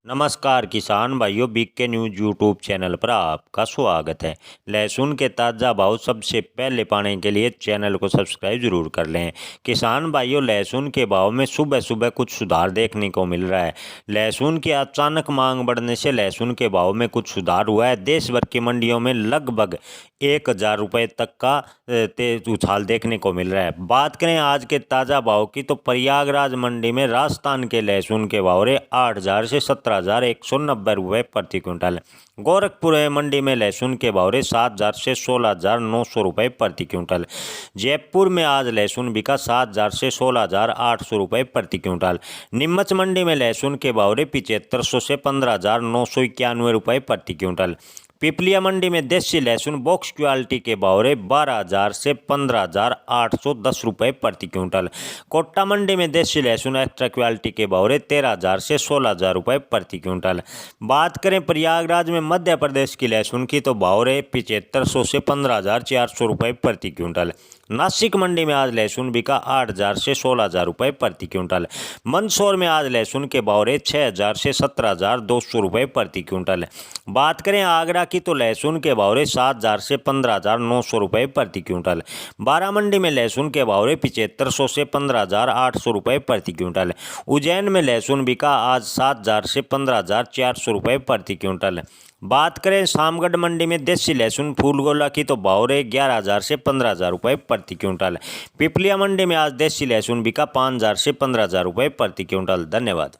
नमस्कार किसान भाइयों, बीके न्यूज यूट्यूब चैनल पर आपका स्वागत है। लहसुन के ताज़ा भाव सबसे पहले पाने के लिए चैनल को सब्सक्राइब जरूर कर लें। किसान भाइयों, लहसुन के भाव में सुबह सुबह कुछ सुधार देखने को मिल रहा है। लहसुन की अचानक मांग बढ़ने से लहसुन के भाव में कुछ सुधार हुआ है। देश भर की मंडियों में लगभग 1,000 रुपये तक का तेज उछाल देखने को मिल रहा है। बात करें आज के ताज़ा भाव की तो प्रयागराज मंडी में राजस्थान के लहसुन के भाव रहे 8,000 से 17,190 रुपये प्रति क्विंटल। गोरखपुर मंडी में लहसुन के भाव रहे 7,000 से 16,900 रुपये प्रति क्विंटल। जयपुर में आज लहसुन बिका 7,000 से 16,800 रुपये प्रति क्विंटल। नीमच मंडी में लहसुन के भाव रहे 7,500 से 15,991 रुपये प्रति क्विंटल। पिपलिया मंडी में देसी लहसुन बॉक्स क्वालिटी के भाव रहे 12,000 से 15,810 रुपये प्रति क्विंटल। कोट्टा मंडी में देसी लहसुन एक्स्ट्रा क्वालिटी के भाव रहे 13,000 से 16,000 रुपये प्रति क्विंटल। बात करें प्रयागराज में मध्य प्रदेश की लहसुन की तो भाव रहे 7,500 से 15,400 रुपये प्रति क्विंटल। नासिक मंडी में आज लहसुन बिका 8,000 से 16,000 रुपये प्रति क्विंटल। मंदसौर में आज लहसुन के भाव रहे 6,000 से 17,200 रुपये प्रति क्विंटल। बात करें आगरा की तो लहसुन के भाव रहे 7,000 से 15,900 रुपये प्रति क्विंटल। बारामंडी में लहसुन के भाव रहे 7,500 से 15,800 रुपये प्रति क्विंटल। उज्जैन में लहसुन बिका आज 7,000 से 15,400 रुपये प्रति क्विंटल। बात करें शामगढ़ मंडी में देसी लहसुन फूलगोला की तो भाव रहे 11,000 से 15,000 रुपये प्रति क्विंटल। पिपलिया मंडी में आज देसी लहसुन बिका 5,000 से 15,000 रुपये प्रति क्विंटल। धन्यवाद।